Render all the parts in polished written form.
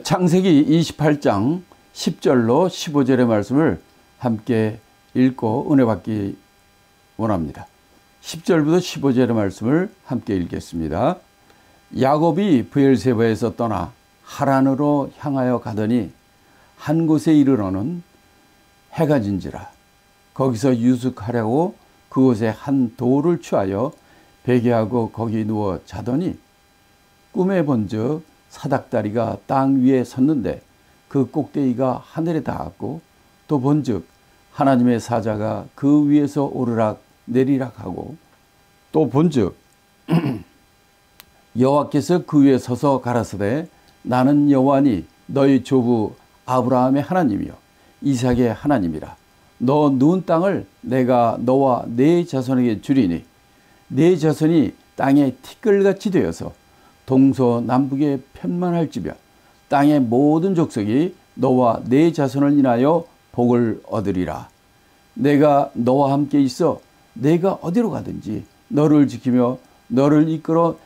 창세기 28장 10절로 15절의 말씀을 함께 읽고 은혜 받기 원합니다. 10절부터 15절의 말씀을 함께 읽겠습니다. 야곱이 브엘세바에서 떠나 하란으로 향하여 가더니 한 곳에 이르러는 해가 진지라. 거기서 유숙하려고 그곳에 한 돌을 취하여 베개하고 거기 누워 자더니 꿈에 본즉 사닥다리가 땅 위에 섰는데 그 꼭대기가 하늘에 닿았고 또 본즉 하나님의 사자가 그 위에서 오르락 내리락 하고 또 본즉 여호와께서 그 위에 서서 가라사대 나는 여호와니 너희 조부 아브라함의 하나님이요 이삭의 하나님이라. 너 누운 땅을 내가 너와 네 자손에게 주리니 네 자손이 땅에 티끌같이 되어서 동서남북에 편만할지며 땅의 모든 족속이 너와 네 자손을 인하여 복을 얻으리라. 내가 너와 함께 있어 내가 어디로 가든지 너를 지키며 너를 이끌어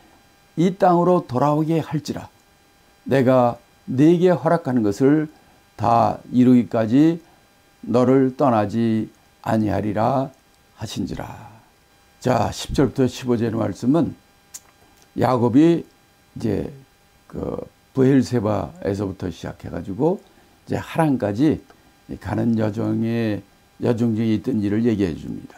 이 땅으로 돌아오게 할지라. 내가 네게 허락하는 것을 다 이루기까지 너를 떠나지 아니하리라 하신지라. 자, 10절부터 15절의 말씀은 야곱이 이제 그 브엘세바에서부터 시작해가지고 이제 하란까지 가는 여정 중에 있던 일을 얘기해 줍니다.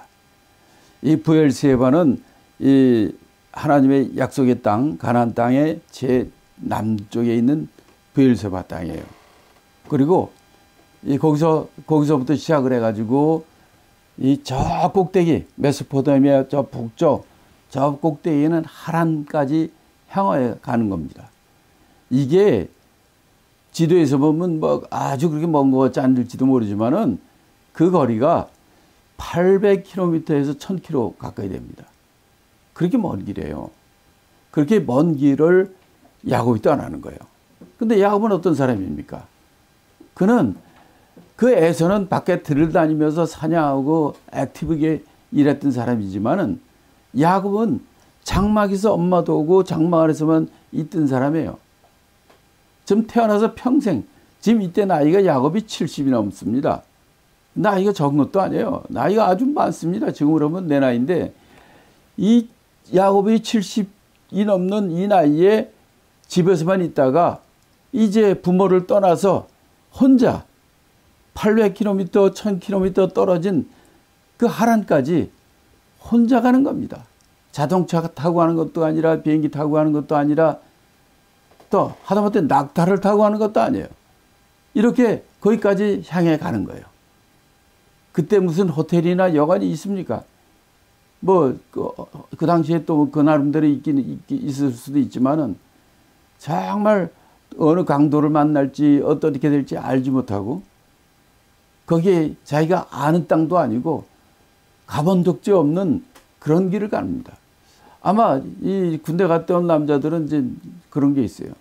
이 브엘세바는 이 하나님의 약속의 땅, 가나안 땅의 제 남쪽에 있는 브엘세바 땅이에요. 그리고 거기서부터 시작을 해가지고 이 저 꼭대기 메소포타미아 저 북쪽 저 꼭대기에는 하란까지 향하여 가는 겁니다. 이게 지도에서 보면 뭐 아주 그렇게 먼 것 같지 않을지도 모르지만은 그 거리가 800km에서 1000km 가까이 됩니다. 그렇게 먼 길이에요. 그렇게 먼 길을 야곱이 떠나는 거예요. 근데 야곱은 어떤 사람입니까? 그는 그 애서는 밖에 들다니면서 사냥하고 액티브하게 일했던 사람이지만은 야곱은 장막에서 엄마도 오고 장막 안에서만 있던 사람이에요. 지금 태어나서 평생, 지금 이때 나이가 야곱이 70이 넘습니다. 나이가 적은 것도 아니에요. 나이가 아주 많습니다. 지금 그러면 내 나이인데 이 야곱이 70이 넘는 이 나이에 집에서만 있다가 이제 부모를 떠나서 혼자 800km, 1000km 떨어진 그 하란까지 혼자 가는 겁니다. 자동차 타고 가는 것도 아니라 비행기 타고 가는 것도 아니라 또 하다못해 낙타를 타고 가는 것도 아니에요. 이렇게 거기까지 향해 가는 거예요. 그때 무슨 호텔이나 여관이 있습니까? 뭐 그 당시에 또 그 나름대로 있을 수도 있지만은 정말 어느 강도를 만날지 어떻게 될지 알지 못하고 거기에 자기가 아는 땅도 아니고 가본 적도 없는 그런 길을 갑니다. 아마 이 군대 갔다 온 남자들은 이제 그런 게 있어요.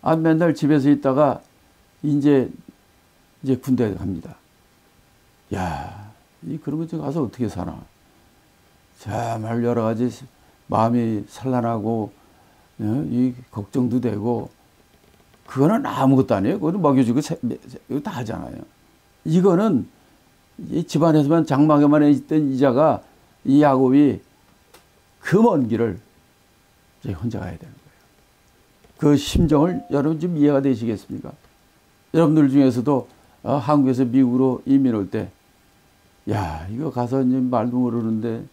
아, 맨날 집에서 있다가 이제 군대 갑니다. 야, 그런 거 가서 어떻게 사나. 정말 여러 가지 마음이 산란하고 이 걱정도 되고 그거는 아무것도 아니에요. 그거는 먹여주고 이거 다 하잖아요. 이거는 이 집안에서만 장막에만 있던 이자가 이 야곱이 그 먼 길을 이제 혼자 가야 되는 거예요. 그 심정을 여러분 좀 이해가 되시겠습니까? 여러분들 중에서도 한국에서 미국으로 이민 올 때, 야, 이거 가서 이제 말도 모르는데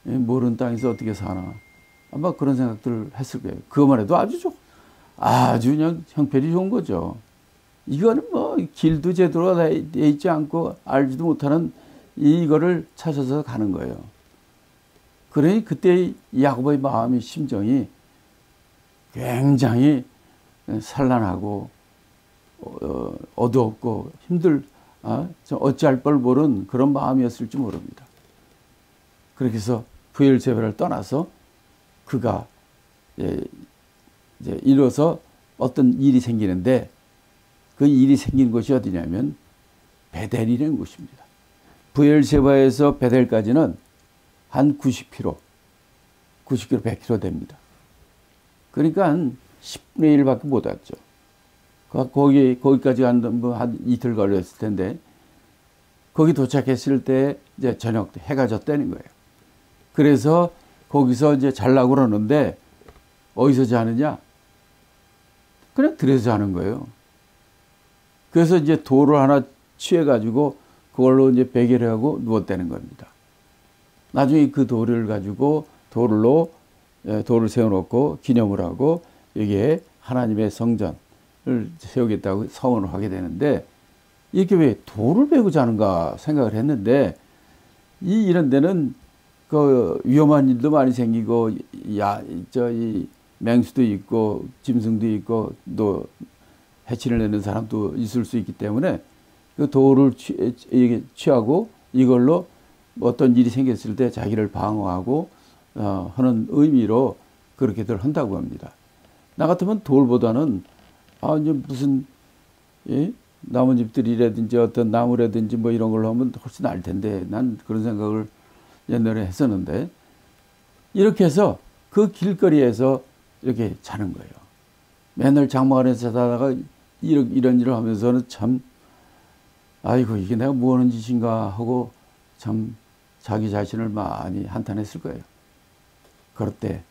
모르는 땅에서 어떻게 사나. 아마 그런 생각들을 했을 거예요. 그것만 해도 아주 그냥 형편이 좋은 거죠. 이거는 뭐 길도 제대로 돼 있지 않고 알지도 못하는 이거를 찾아서 가는 거예요. 그러니 그때 야곱의 마음의 심정이 굉장히 산란하고 어두웠고 어찌할 걸 모르는 그런 마음이었을지 모릅니다. 그렇게 해서 브엘세바를 떠나서 그가 이제 이뤄서 어떤 일이 생기는데 그 일이 생긴 곳이 어디냐면 베델이라는 곳입니다. 브엘세바에서 베델까지는 한 90km, 100km 됩니다. 그러니까 한 10분의 1밖에 못 왔죠. 거기까지 한 이틀 걸렸을 텐데, 거기 도착했을 때 이제 저녁 때 해가 졌다는 거예요. 그래서 거기서 이제 자려고 그러는데, 어디서 자느냐? 그냥 들에서 자는 거예요. 그래서 이제 돌을 하나 취해가지고 그걸로 이제 베개를 하고 누웠다는 겁니다. 나중에 그 돌을 가지고 돌을 세워놓고 기념을 하고 여기에 하나님의 성전을 세우겠다고 서원을 하게 되는데, 이렇게 왜 돌을 베고 자는가 생각을 했는데, 이런 데는 그 위험한 일도 많이 생기고, 이 맹수도 있고, 짐승도 있고, 또 해치를 내는 사람도 있을 수 있기 때문에 그 돌을 취하고 이걸로 어떤 일이 생겼을 때 자기를 방어하고 하는 의미로 그렇게들 한다고 합니다. 나 같으면 돌보다는 이제 무슨 나뭇잎들이라든지 어떤 나무라든지 뭐 이런 걸로 하면 훨씬 나을 텐데, 난 그런 생각을 옛날에 했었는데, 이렇게 해서 그 길거리에서 이렇게 자는 거예요. 맨날 장막 안에서 자다가 이런 일을 하면서는 참, 아이고 이게 내가 뭐 하는 짓인가 하고 참 자기 자신을 많이 한탄했을 거예요. 그럴 때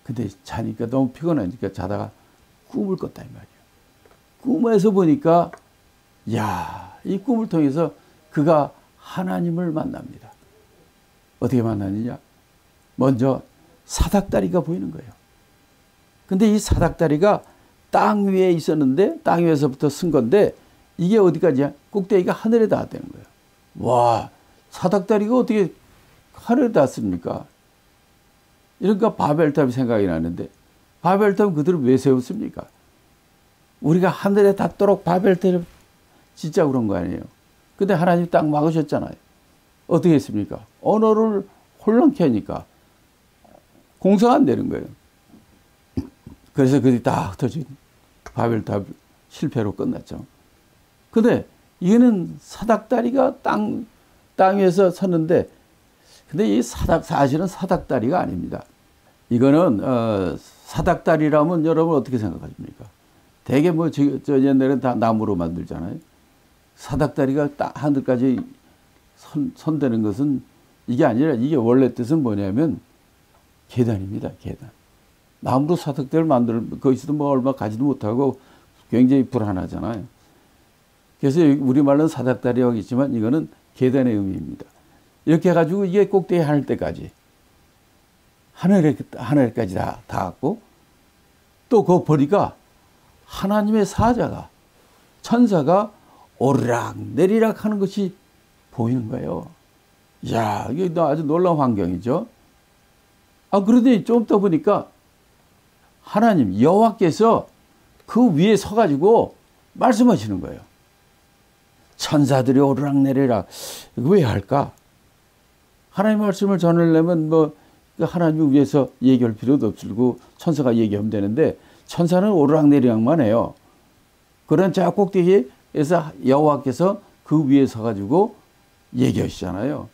근데 자니까 너무 피곤하니까 자다가 꿈을 꿨다 이 말이에요. 꿈에서 보니까 이 꿈을 통해서 그가 하나님을 만납니다. 어떻게 만나느냐? 먼저 사닥다리가 보이는 거예요. 근데 이 사닥다리가 땅 위에 있었는데, 땅 위에서부터 쓴 건데, 이게 어디까지야? 꼭대기가 하늘에 닿았다는 거예요. 와, 사닥다리가 어떻게 하늘에 닿습니까? 이러니까 바벨탑이 생각이 나는데, 바벨탑은 그들을 왜 세웠습니까? 우리가 하늘에 닿도록 바벨탑을 진짜 그런 거 아니에요. 근데 하나님 딱 막으셨잖아요. 어떻게 했습니까? 언어를 홀렁케 하니까 공사가 안 되는 거예요. 그래서 그들이 다 흩어진 바벨탑 실패로 끝났죠. 근데 이거는 사닥다리가 땅 위에서 섰는데, 근데 이 사실은 사닥다리가 아닙니다. 이거는 사닥다리라면 여러분 어떻게 생각하십니까? 대개 뭐 저 옛날엔 다 나무로 만들잖아요. 사닥다리가 하늘까지 선되는 것은 이게 아니라, 이게 원래 뜻은 뭐냐면 계단입니다. 계단. 나무로 사닥다리를 거기서도 뭐 얼마 가지도 못하고 굉장히 불안하잖아요. 그래서 우리말로는 사닥다리라고 있지만 이거는 계단의 의미입니다. 이렇게 해가지고 이게 꼭대기 하늘 때까지, 하늘까지 다 닿았고, 또 그거 보니까 하나님의 사자가, 천사가 오르락 내리락 하는 것이 보이는 거예요. 이야, 이게 아주 놀라운 환경이죠. 그런데 좀 더 보니까 하나님 여호와께서 그 위에 서가지고 말씀하시는 거예요. 천사들이 오르락 내리락. 왜 할까? 하나님 말씀을 전하려면 뭐 하나님 위에서 얘기할 필요도 없고 천사가 얘기하면 되는데, 천사는 오르락 내리락만 해요. 그런 저 꼭대기에서 여호와께서 그 위에 서가지고 얘기하시잖아요.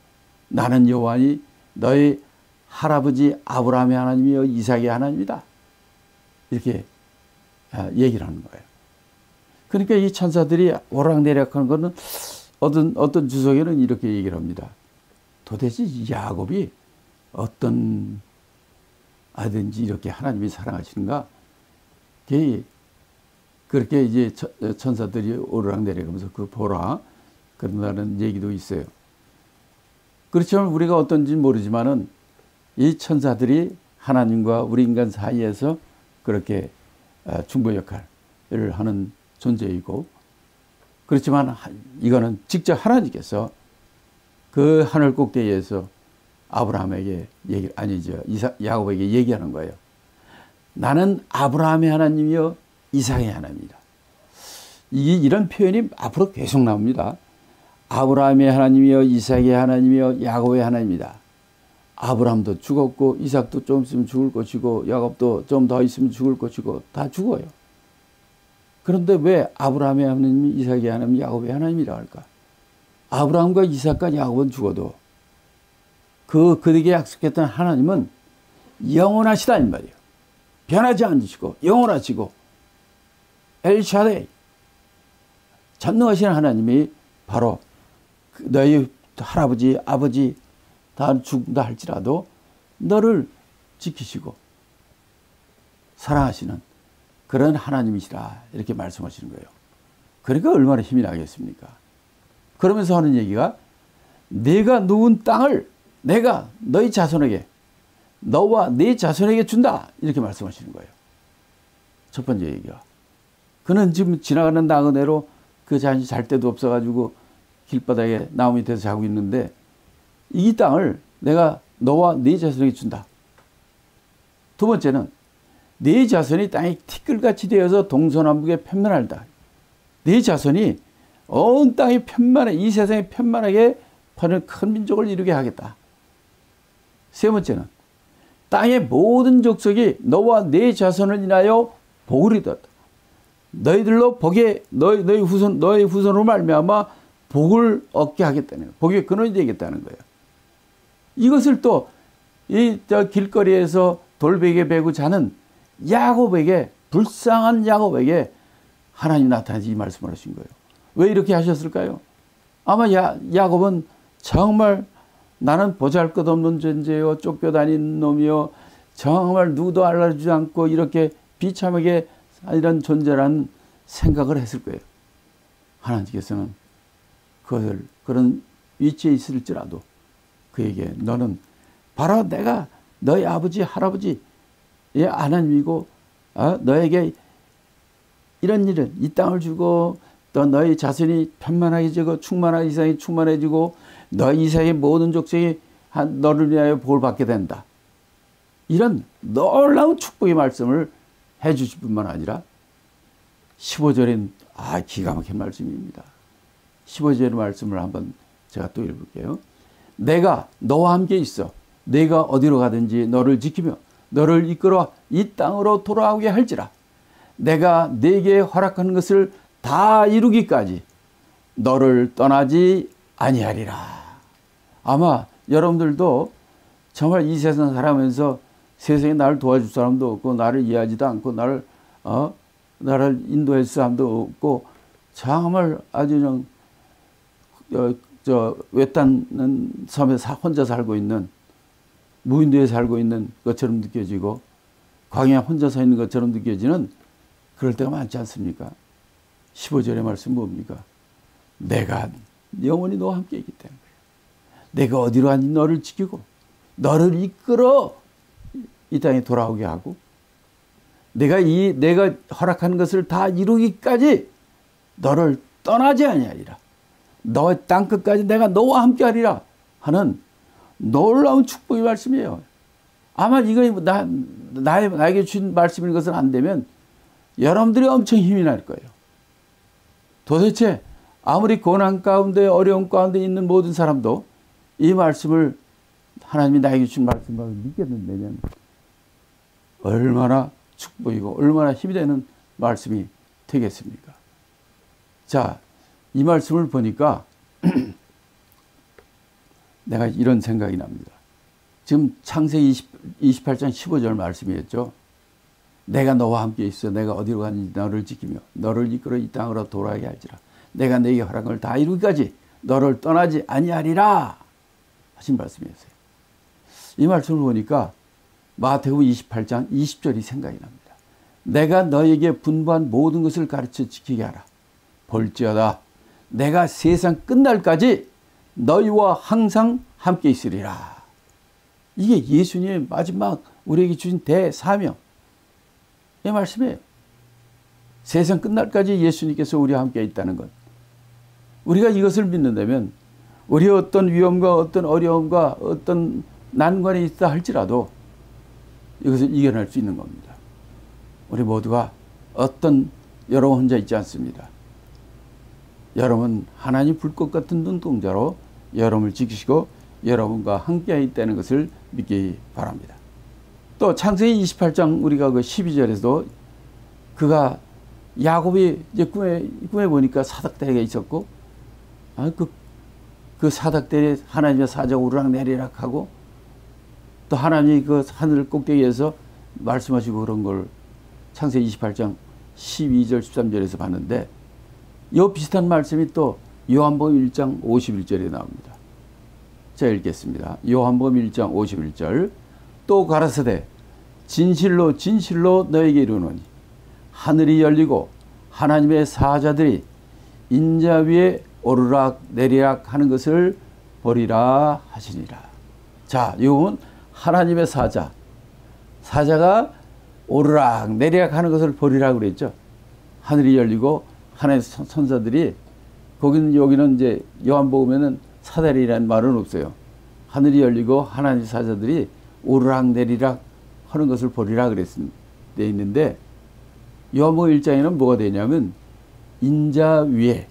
나는 여호와니 너희 할아버지 아브라함의 하나님이요 이삭의 하나님이다. 이렇게 얘기를 하는 거예요. 그러니까 이 천사들이 오락내락하는 거는 어떤 주석에는 이렇게 얘기를 합니다. 도대체 야곱이 어떤 아든지 이렇게 하나님이 사랑하시는가? 그렇게 이제 천사들이 오르락내리면서 그 보라 그런다는 얘기도 있어요. 그렇지만 우리가 어떤지 모르지만은 이 천사들이 하나님과 우리 인간 사이에서 그렇게 중보 역할을 하는 존재이고, 그렇지만 이거는 직접 하나님께서 그 하늘 꼭대기에서 아브라함에게 야곱에게 얘기하는 거예요. 나는 아브라함의 하나님이요 이삭의 하나님이다. 이런 표현이 앞으로 계속 나옵니다. 아브라함의 하나님이요 이삭의 하나님이요 야곱의 하나님이다. 아브라함도 죽었고 이삭도 좀 있으면 죽을 것이고 야곱도 좀 더 있으면 죽을 것이고 다 죽어요. 그런데 왜 아브라함의 하나님이 이삭의 하나님 야곱의 하나님이라 할까? 아브라함과 이삭과 야곱은 죽어도 그에게 약속했던 하나님은 영원하시다 이 말이에요. 변하지 않으시고 영원하시고 엘샤다이, 전능하신 하나님이 바로 너희 할아버지, 아버지 다 죽는다 할지라도 너를 지키시고 사랑하시는 그런 하나님이시라 이렇게 말씀하시는 거예요. 그러니까 얼마나 힘이 나겠습니까? 그러면서 하는 얘기가 내가 누운 땅을 내가 너희 자손에게, 너와 네 자손에게 준다 이렇게 말씀하시는 거예요. 첫 번째 얘기가. 그는 지금 지나가는 나그네로 그 자신이 잘 데도 없어가지고 길바닥에 나무 밑에서 자고 있는데 이 땅을 내가 너와 네 자손에게 준다. 두 번째는 네 자손이 땅이 티끌같이 되어서 동서남북에 편만하다. 네 자손이 온 땅이 편만해, 이 세상에 편만하게 퍼는 큰 민족을 이루게 하겠다. 세 번째는 땅의 모든 족속이 너와 네 자손을 인하여 복을 얻었다. 너희들로 복에 너희 후손으로 말미암아 복을 얻게 하겠다는 거예요. 복의 근원이 되겠다는 거예요. 이것을 또 이 길거리에서 돌베개 베고 자는 야곱에게, 불쌍한 야곱에게 하나님 나타나서 이 말씀을 하신 거예요. 왜 이렇게 하셨을까요? 아마 야곱은 정말 나는 보잘것없는 존재요, 쫓겨다닌 놈이요, 정말 누구도 알아주지 않고 이렇게 비참하게 이런 존재라는 생각을 했을 거예요. 하나님께서는 그것을 그런 위치에 있을지라도 그에게 너는 바로 내가 너희 아버지 할아버지의 하나님이고 너에게 이런 일은 이 땅을 주고 또 너희 자손이 편만하게 충만하게 이상이 충만해지고 너희 이상의 모든 족속이 너를 위하여 복을 받게 된다. 이런 놀라운 축복의 말씀을 해 주실 뿐만 아니라 15절인 기가 막힌 말씀입니다. 15절의 말씀을 한번 제가 또 읽어볼게요. 내가 너와 함께 있어 내가 어디로 가든지 너를 지키며 너를 이끌어 이 땅으로 돌아오게 할지라. 내가 네게 허락하는 것을 다 이루기까지 너를 떠나지 아니하리라. 아마 여러분들도 정말 이 세상 살아가면서 세상에 나를 도와줄 사람도 없고 나를 이해하지도 않고 나를 인도할 사람도 없고 정말 아주 외딴 섬에 혼자 살고 있는, 무인도에 살고 있는 것처럼 느껴지고 광야에 혼자 서 있는 것처럼 느껴지는 그럴 때가 많지 않습니까? 15절의 말씀 뭡니까? 내가 영원히 너와 함께 있기 때문에 내가 어디로 가는지 너를 지키고 너를 이끌어 이 땅에 돌아오게 하고 내가 허락하는 것을 다 이루기까지 너를 떠나지 아니하리라. 너의 땅끝까지 내가 너와 함께 하리라 하는 놀라운 축복의 말씀이에요. 아마 이거 나에게 주신 말씀인 것은 안 되면 여러분들이 엄청 힘이 날 거예요. 도대체 아무리 고난 가운데 어려움 가운데 있는 모든 사람도 이 말씀을 하나님이 나에게 주신 말씀을 믿겠는데면 얼마나 축복이고 얼마나 힘이 되는 말씀이 되겠습니까? 자, 이 말씀을 보니까 내가 이런 생각이 납니다. 지금 창세기 28장 15절 말씀이었죠. 내가 너와 함께 있어 내가 어디로 가는지 너를 지키며 너를 이끌어 이 땅으로 돌아오게 할지라. 내가 네게 허락한 걸 다 이루기까지 너를 떠나지 아니하리라 하신 말씀이었어요. 이 말씀을 보니까 마태복음 28장 20절이 생각이 납니다. 내가 너에게 분부한 모든 것을 가르쳐 지키게 하라. 볼지어다 내가 세상 끝날까지 너희와 항상 함께 있으리라. 이게 예수님의 마지막 우리에게 주신 대사명의 말씀이에요. 세상 끝날까지 예수님께서 우리와 함께 있다는 것. 우리가 이것을 믿는다면 우리의 어떤 위험과 어떤 어려움과 어떤 난관이 있다 할지라도 이것을 이겨낼 수 있는 겁니다. 우리 모두가 여러분 혼자 있지 않습니다. 여러분 하나님 불꽃 같은 눈동자로 여러분을 지키시고 여러분과 함께 있다는 것을 믿기 바랍니다. 또 창세기 28장 우리가 그 12절에서도 그가 야곱이 이제 꿈에 보니까 사닥다리가 있었고 그 사닥다리에 하나님의 사자가 오르락내리락 하고 또 하나님이 그 하늘 꼭대기에서 말씀하시고 그런 걸 창세기 28장 12절 13절에서 봤는데 이 비슷한 말씀이 또 요한복음 1장 51절에 나옵니다. 제가 읽겠습니다. 요한복음 1장 51절 또 가라사대 진실로 진실로 너에게 이르노니 하늘이 열리고 하나님의 사자들이 인자 위에 오르락 내리락 하는 것을 보리라 하시니라. 자, 이건 하나님의 사자가 오르락 내리락 하는 것을 보리라 그랬죠. 하늘이 열리고 하나님의 천사들이 여기는 이제 요한복음에는 사다리라는 말은 없어요. 하늘이 열리고 하나님의 사자들이 오르락 내리락 하는 것을 보리라 그랬습니다. 돼 있는데 요한복음 1장에는 뭐가 되냐면 인자 위에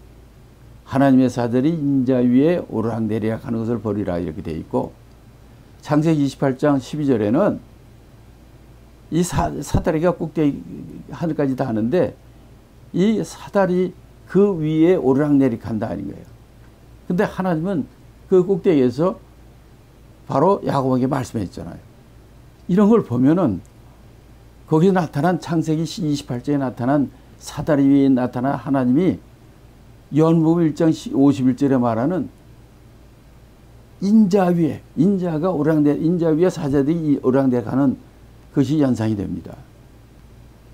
하나님의 사자들이 인자 위에 오르락 내리락 하는 것을 보리라 이렇게 돼 있고 창세기 28장 12절에는 이 사다리가 꼭대기 하늘까지 다 하는데 이 사다리 그 위에 오르락 내리락 한다 하는 거예요. 근데 하나님은 그 꼭대기에서 바로 야곱에게 말씀했잖아요. 이런 걸 보면은 거기에 나타난 창세기 28장에 나타난 사다리 위에 나타난 하나님이 요한복음 1장 51절에 말하는 인자 위에 인자 위에 사자들이 오르락내리락하는 것이 연상이 됩니다.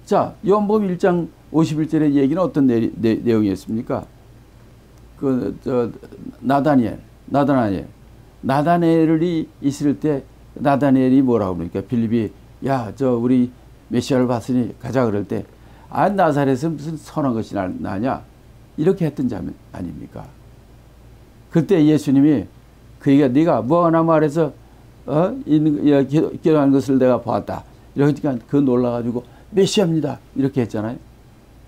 자, 요한복음 1장 51절의 얘기는 어떤 내용이었습니까? 나다나엘이 있을 때 나다나엘이 뭐라고 그러니까 빌립이 우리 메시아를 봤으니 가자 그럴 때 나사렛에서 무슨 선한 것이 나냐 이렇게 했던 자면 아닙니까? 그때 예수님이 그에게 네가 무화과 아래서 기도하는 것을 내가 보았다. 이러니까 그 놀라가지고 메시아입니다. 이렇게 했잖아요.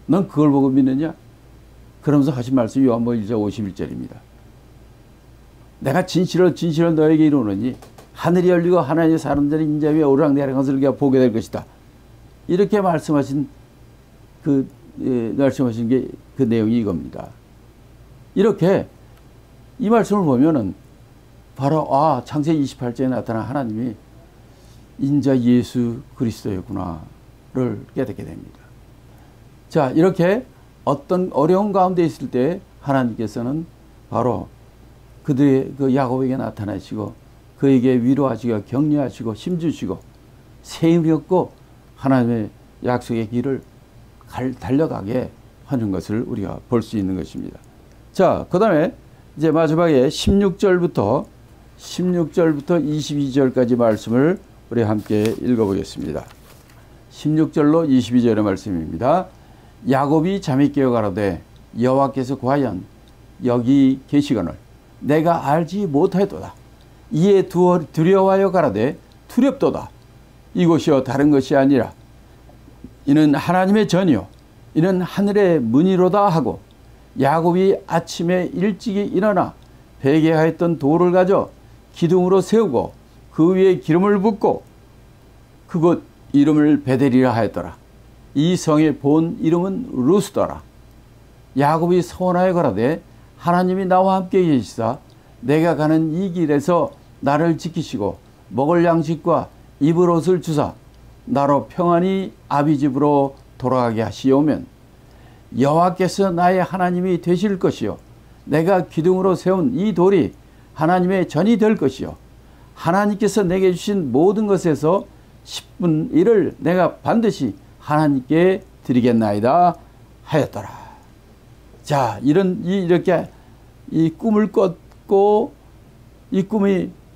넌 그걸 보고 믿느냐? 그러면서 하신 말씀이 요한복음 1장 51절입니다. 내가 진실로 너에게 이르노니 하늘이 열리고 하나님의 사람들이 인자 위에 오르락내리락 것을 우리가 보게 될 것이다. 이렇게 말씀하신 말씀하신 게 그 내용이 이겁니다. 이렇게 이 말씀을 보면은 바로 창세기 28장에 나타난 하나님이 인자 예수 그리스도였구나를 깨닫게 됩니다. 자, 이렇게 어떤 어려운 가운데 있을 때 하나님께서는 바로 그들의 그 야곱에게 나타나시고 그에게 위로하시고 격려하시고 힘주시고 새 힘이 얻고 하나님의 약속의 길을 달려가게 하는 것을 우리가 볼 수 있는 것입니다. 자, 그 다음에 이제 마지막에 16절부터 22절까지 말씀을 우리 함께 읽어보겠습니다. 16절로 22절의 말씀입니다. 야곱이 잠이 깨어 가로되 여호와께서 과연 여기 계시거늘 내가 알지 못하였도다. 이에 두려워하여 가로되 두렵도다. 이곳이요 다른 것이 아니라 이는 하나님의 전이요 이는 하늘의 문이로다 하고 야곱이 아침에 일찍이 일어나 베개하였던 돌을 가져 기둥으로 세우고 그 위에 기름을 붓고 그곳 이름을 베델이라 하였더라. 이 성의 본 이름은 루스더라. 야곱이 서원하여 가라되 하나님이 나와 함께 계시사 내가 가는 이 길에서 나를 지키시고 먹을 양식과 입을 옷을 주사 나로 평안히 아비 집으로 돌아가게 하시오면 여호와께서 나의 하나님이 되실 것이요 내가 기둥으로 세운 이 돌이 하나님의 전이 될 것이요 하나님께서 내게 주신 모든 것에서 10분 1을 내가 반드시 하나님께 드리겠나이다 하였더라. 자, 이렇게 이 꿈을 꿨고 이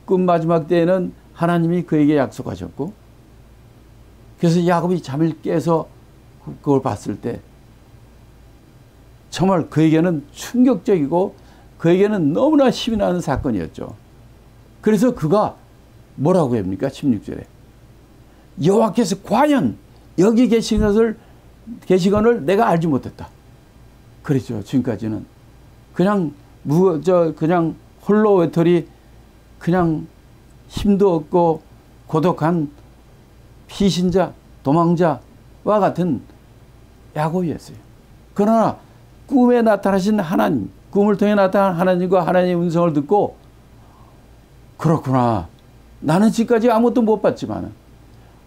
꿈 마지막 때에는 하나님이 그에게 약속하셨고 그래서 야곱이 잠을 깨서 그걸 봤을 때 정말 그에게는 충격적이고 그에게는 너무나 힘이 나는 사건이었죠. 그래서 그가 뭐라고 합니까? 16절에 여호와께서 과연 여기 계시거늘 내가 알지 못했다. 그랬죠. 지금까지는 그냥 홀로 외톨이 그냥 힘도 없고 고독한 피신자 도망자와 같은 야곱이었어요. 그러나 꿈에 나타나신 하나님, 꿈을 통해 나타난 하나님과 하나님의 음성을 듣고 그렇구나. 나는 지금까지 아무것도 못 봤지만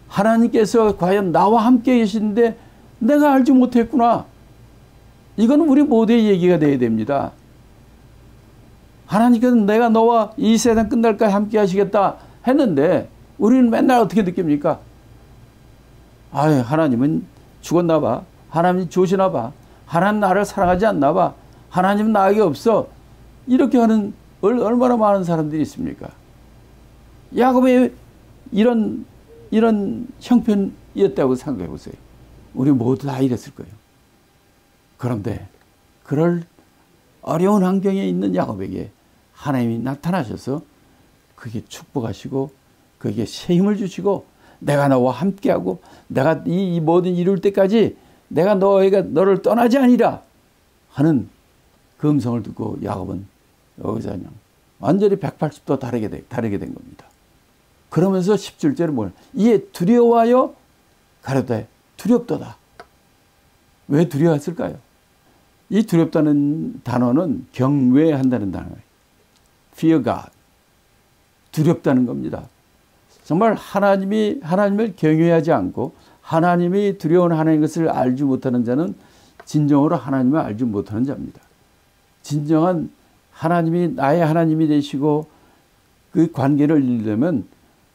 하나님께서 과연 나와 함께 계시는데 내가 알지 못했구나. 이거는 우리 모두의 얘기가 돼야 됩니다. 하나님께서 내가 너와 이 세상 끝날까지 함께 하시겠다 했는데 우리는 맨날 어떻게 느낍니까? 아유, 하나님은 죽었나 봐. 하나님이 좋으시나 봐. 하나님 나를 사랑하지 않나 봐. 하나님은 나에게 없어. 이렇게 하는 얼마나 많은 사람들이 있습니까? 야곱의 이런 형편이었다고 생각해 보세요. 우리 모두 다 이랬을 거예요. 그런데 그럴 어려운 환경에 있는 야곱에게 하나님이 나타나셔서 그게 축복하시고 그에게 새 힘을 주시고 내가 너와 함께하고 내가 이 모든 이룰 때까지 내가 너를 떠나지 아니라 하는 그 음성을 듣고 야곱은 여기서 그냥 완전히 180도 다르게 된 겁니다. 그러면서 17절에 뭘 이에 두려워하여 가로되 두렵도다. 왜 두려웠을까요? 이 두렵다는 단어는 경외한다는 단어예요. Fear God. 두렵다는 겁니다. 정말 하나님을 경외하지 않고 하나님이 두려운 하나님 것을 알지 못하는 자는 진정으로 하나님을 알지 못하는 자입니다. 진정한 하나님이 나의 하나님이 되시고 그 관계를 이루려면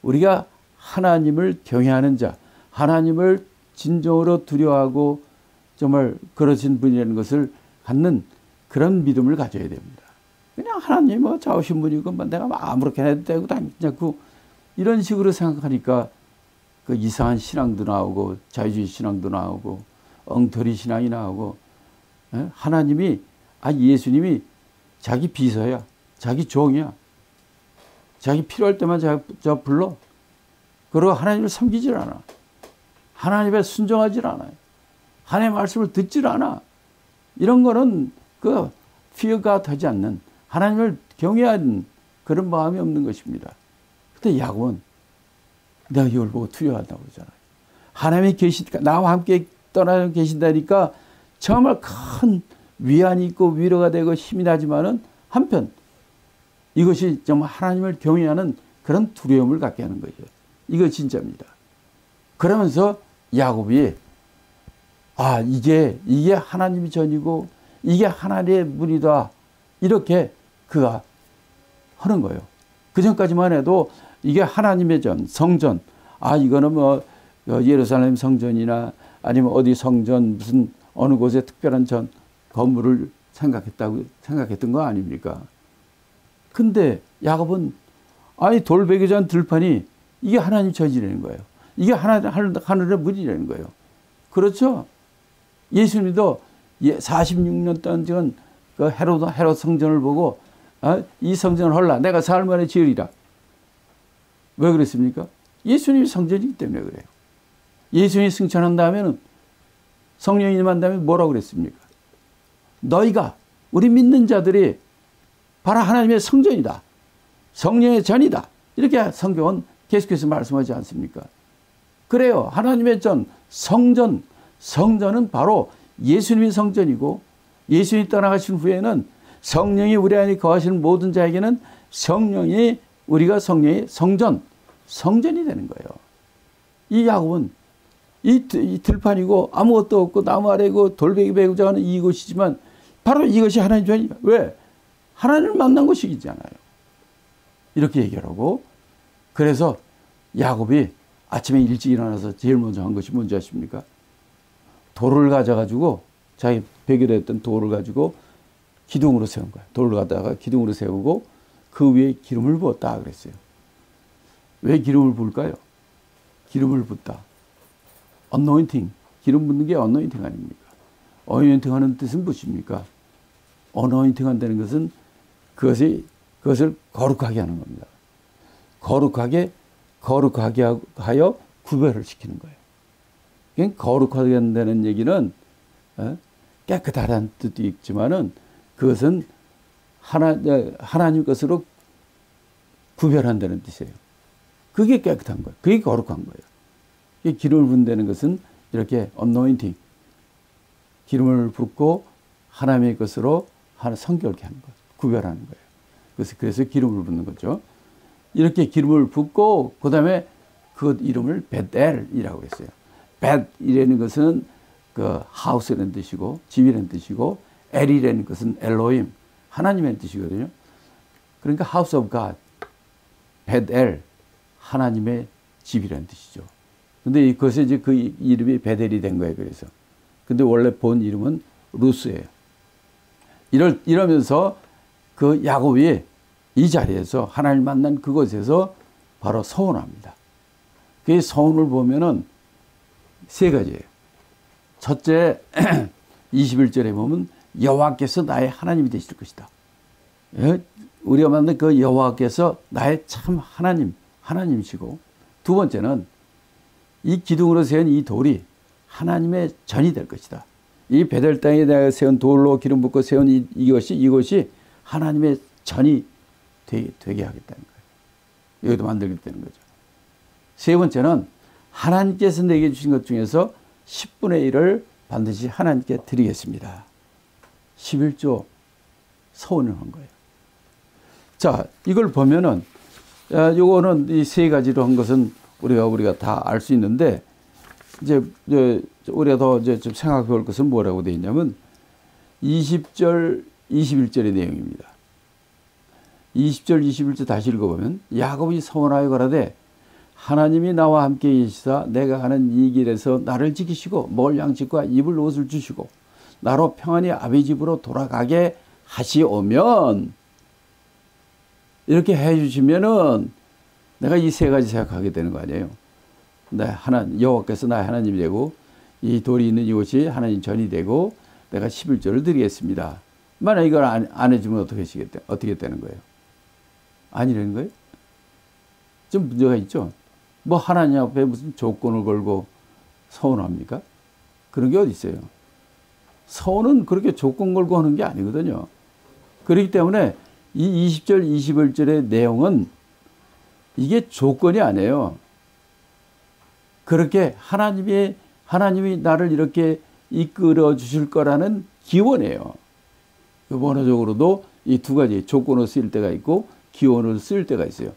우리가 하나님을 경외하는 자, 하나님을 진정으로 두려워하고 정말 그러신 분이라는 것을 갖는 그런 믿음을 가져야 됩니다. 그냥 하나님 자오신 분이고 내가 아무렇게나 해도 되고 괜찮고 이런 식으로 생각하니까 그 이상한 신앙도 나오고 자유주의 신앙도 나오고 엉터리 신앙이 나오고 하나님이 예수님이 자기 비서야. 자기 종이야. 자기 필요할 때만 저 불러. 그리고 하나님을 섬기질 않아. 하나님에 순종하질 않아요. 하나님의 말씀을 듣질 않아. 이런 거는 그 fear God 하지 않는 하나님을 경외하는 그런 마음이 없는 것입니다. 근데 야곱은 내가 이걸 보고 두려워한다고 그러잖아요. 하나님이 나와 함께 떠나 계신다니까 정말 큰 위안이 있고 위로가 되고 힘이 나지만은 한편 이것이 정말 하나님을 경외하는 그런 두려움을 갖게 하는 거죠. 이거 진짜입니다. 그러면서 야곱이 이게 하나님이 전이고 이게 하나님의 문이다. 이렇게 그가 하는 거예요. 그 전까지만 해도 이게 하나님의 전, 성전. 이거는 예루살렘 성전이나 아니면 어디 성전 무슨 어느 곳에 특별한 건물을 생각했던 거 아닙니까? 근데 야곱은 돌베개전 들판이 이게 하나님 전이라는 거예요. 이게 하늘의 문이라는 거예요. 그렇죠? 예수님도 46년 동안 지금 그 헤롯 성전을 보고 이 성전을 헐라 내가 사흘 만에 지으리라. 왜 그랬습니까? 예수님이 성전이기 때문에 그래요. 예수님이 승천한 다음에는 성령이 임한다면 뭐라고 그랬습니까? 너희가 우리 믿는 자들이 바로 하나님의 성전이다. 성령의 전이다. 이렇게 성경은 계속해서 말씀하지 않습니까? 그래요. 하나님의 전, 성전은 바로 예수님이 성전이고 예수님이 떠나가신 후에는 성령이 우리 안에 거하시는 모든 자에게는 우리가 성령의 성전이 되는 거예요. 이 야곱은 이 들판이고 아무것도 없고 나무 아래고 돌베개 베고 자는 이곳이지만 바로 이것이 하나님 전이야. 왜? 하나님을 만난 곳이잖아요. 이렇게 얘기하고 그래서 야곱이 아침에 일찍 일어나서 제일 먼저 한 것이 뭔지 아십니까? 돌을 가져가지고 자기 베개했던 돌을 가지고 기둥으로 세운 거야. 돌을 갖다가 기둥으로 세우고 그 위에 기름을 부었다 그랬어요. 왜 기름을 부을까요? 기름을 붓다. anointing. 기름 붓는 게 anointing 아닙니까? anointing 하는 뜻은 무엇입니까? anointing 한다는 것은 그것을 거룩하게 하는 겁니다. 거룩하게 하여 구별을 시키는 거예요. 그러니까 거룩하게 한다는 얘기는 깨끗하다는 뜻도 있지만은 그것은 하나님 것으로 구별한다는 뜻이에요. 그게 깨끗한 거예요. 그게 거룩한 거예요. 기름을 붓는 것은 이렇게 anointing, 기름을 붓고 하나님의 것으로 성결케 하는 거예요. 구별하는 거예요. 그래서 기름을 붓는 거죠. 이렇게 기름을 붓고 그 다음에 그 이름을 베델이라고 했어요. 벳이라는 것은 그 하우스라는 뜻이고 집이라는 뜻이고 엘이라는 것은 엘로임 하나님의 뜻이거든요. 그러니까 하우스 오브 갓, 베델 하나님의 집이라는 뜻이죠. 근데 이것에 이제 그 이름이 베델이 된 거예요. 그래서 근데 원래 본 이름은 루스예요. 이러면서 그 야곱이 이 자리에서 하나님 만난 그곳에서 바로 서원합니다. 그 서원을 보면은 세 가지예요. 첫째 21절에 보면 여호와께서 나의 하나님이 되실 것이다. 우리가 만난 그 여호와께서 나의 참 하나님이시고, 두 번째는 이 기둥으로 세운 이 돌이 하나님의 전이 될 것이다. 이 베델 땅에 내가 세운 돌로 기름 붓고 세운 이것이 하나님의 전이 되게 하겠다는 거예요. 여기도 만들겠다는 거죠. 세 번째는 하나님께서 내게 주신 것 중에서 10분의 1을 반드시 하나님께 드리겠습니다. 11조 서원을 한 거예요. 자, 이걸 보면은 요거는 이 세 가지로 한 것은 우리가 다 알 수 있는데, 이제 우리가 더 이제 좀 생각해 볼 것은 뭐라고 되어 있냐면 20절, 21절의 내용입니다. 20절, 21절 다시 읽어보면 야곱이 서원하여 가라되 하나님이 나와 함께 계시사 내가 가는 이 길에서 나를 지키시고 먹을 양식과 입을 옷을 주시고 나로 평안히 아비 집으로 돌아가게 하시오면, 이렇게 해주시면은 내가 이 세 가지 생각하게 되는 거 아니에요. 여호와께서 나의 하나님이 되고 이 돌이 있는 이곳이 하나님 전이 되고 내가 11조를 드리겠습니다. 만약 이걸 안 해주면 어떻게 되는 거예요? 아니라는 거예요? 좀 문제가 있죠. 뭐 하나님 앞에 무슨 조건을 걸고 서원합니까? 그런 게 어디 있어요? 서원은 그렇게 조건 걸고 하는 게 아니거든요. 그렇기 때문에 이 20절, 21절의 내용은 이게 조건이 아니에요. 그렇게 하나님이 나를 이렇게 이끌어 주실 거라는 기원이에요. 원어적으로도 이 두 가지 조건으로 쓰일 때가 있고 기원으로 쓰일 때가 있어요.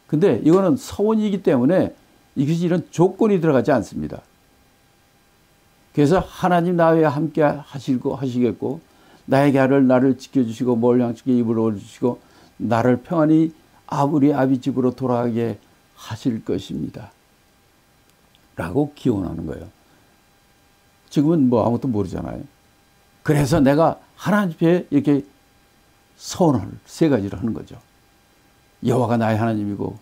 근데 이거는 서원이기 때문에 이것이 이런 조건이 들어가지 않습니다. 그래서 하나님 나와 함께 하시겠고 나에게 나를 지켜주시고 먹을 양식에 입을 얻어주시고 나를 평안히 우리 아비 집으로 돌아가게 하실 것입니다. 라고 기원하는 거예요. 지금은 뭐 아무것도 모르잖아요. 그래서 내가 하나님 앞에 이렇게 서원을 세 가지를 하는 거죠. 여호와가 나의 하나님이고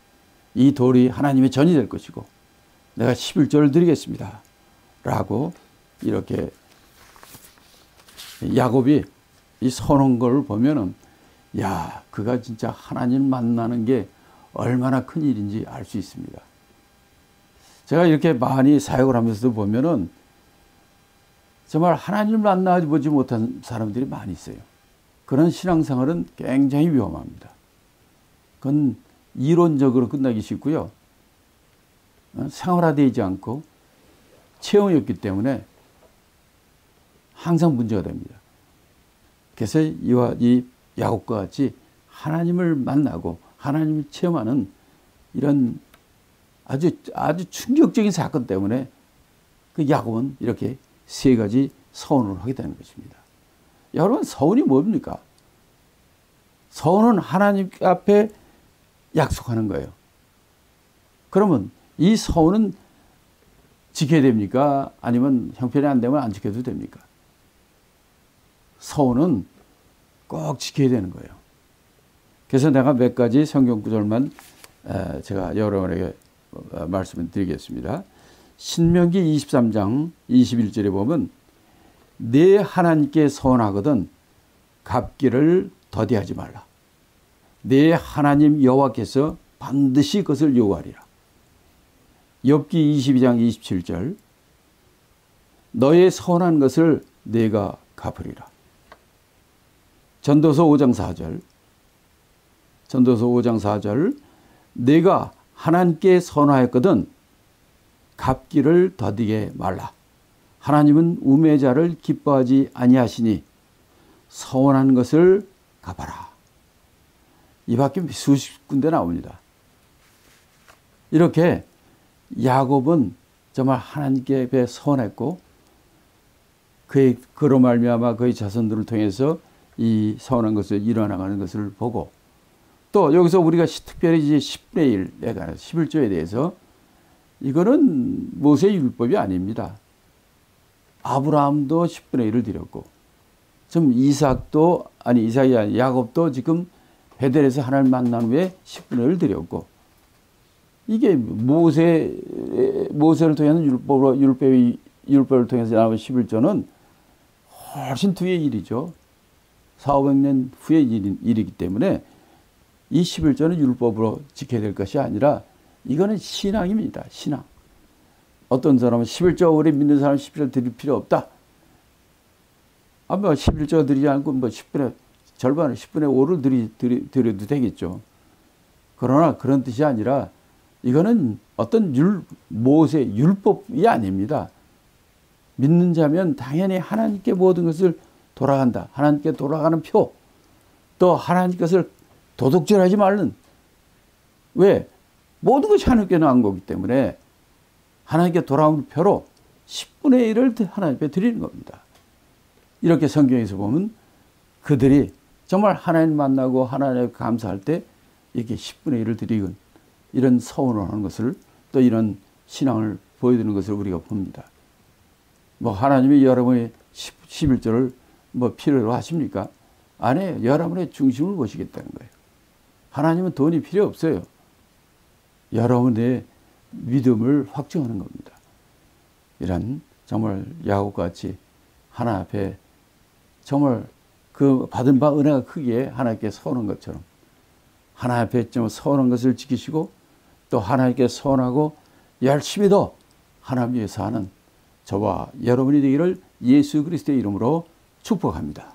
이 돌이 하나님의 전이 될 것이고 내가 11조를 드리겠습니다. 라고 이렇게 야곱이 이 서원한 걸 보면은 그가 진짜 하나님 만나는 게 얼마나 큰 일인지 알 수 있습니다. 제가 이렇게 많이 사역을 하면서도 보면은 정말 하나님을 만나보지 못한 사람들이 많이 있어요. 그런 신앙생활은 굉장히 위험합니다. 그건 이론적으로 끝나기 쉽고요. 생활화되지 않고 체험이 없기 때문에 항상 문제가 됩니다. 그래서 이 야곱과 같이 하나님을 만나고 하나님을 체험하는 이런 아주 충격적인 사건 때문에 그 야곱은 이렇게 세 가지 서원을 하게 되는 것입니다. 여러분, 서원이 뭡니까? 서원은 하나님 앞에 약속하는 거예요. 그러면 이 서원은 지켜야 됩니까? 아니면 형편이 안 되면 안 지켜도 됩니까? 서원은 꼭 지켜야 되는 거예요. 그래서 내가 몇 가지 성경 구절만 제가 여러분에게 말씀을 드리겠습니다. 신명기 23장 21절에 보면 내 하나님께 서원하거든 갚기를 더디하지 말라. 내 하나님 여호와께서 반드시 그것을 요구하리라. 욥기 22장 27절 너의 서원한 것을 내가 갚으리라. 전도서 5장 4절 전도서 5장 4절 내가 하나님께 선하였거든 갚기를 더디게 말라. 하나님은 우매자를 기뻐하지 아니하시니 서원한 것을 갚아라. 이 밖에 수십 군데 나옵니다. 이렇게 야곱은 정말 하나님께 서원했고 그로 말미암아 그의 자손들을 통해서 이 서원한 것을 일어나가는 것을 보고, 또 여기서 우리가 특별히 이제 10분의 1에 관한 11조에 대해서 이거는 모세의 율법이 아닙니다. 아브라함도 10분의 1을 드렸고, 지금 이삭이 아니 야곱도 지금 베델에서 하나님을 만난 후에 10분의 1을 드렸고, 이게 모세를 통해서 율법을 통해서 나온 11조는 훨씬 뒤의 일이죠. 400년 후의 일이기 때문에 이 11조는 율법으로 지켜야 될 것이 아니라 이거는 신앙입니다. 신앙. 어떤 사람은 11조 우리 믿는 사람은 11조 드릴 필요 없다. 아마 11조 드리지 않고 뭐 10분의 절반을 10분의 5를 드려도 되겠죠. 그러나 그런 뜻이 아니라 이거는 어떤 모세 율법이 아닙니다. 믿는 자면 당연히 하나님께 모든 것을 돌아간다. 하나님께 돌아가는 표. 또 하나님 것을 도둑질하지 말는. 왜? 모든 것이 하나님께 나온 거기 때문에 하나님께 돌아오는 표로 10분의 1을 하나님께 드리는 겁니다. 이렇게 성경에서 보면 그들이 정말 하나님 만나고 하나님께 감사할 때 이렇게 10분의 1을 드리건 이런 서원을 하는 것을, 또 이런 신앙을 보여주는 것을 우리가 봅니다. 뭐 하나님이 여러분의 11조를 뭐 필요로 하십니까? 아니에요. 여러분의 중심을 보시겠다는 거예요. 하나님은 돈이 필요 없어요. 여러분의 믿음을 확증하는 겁니다. 이런 정말 야곱같이 하나 앞에 정말 그 받은 바 은혜가 크기에 하나님께 서원한 것처럼 하나 앞에 좀 서원한 것을 지키시고 또 하나님께 서원하고 열심히 더 하나님 위해서 하는 저와 여러분이 되기를 예수 그리스도의 이름으로 축복합니다.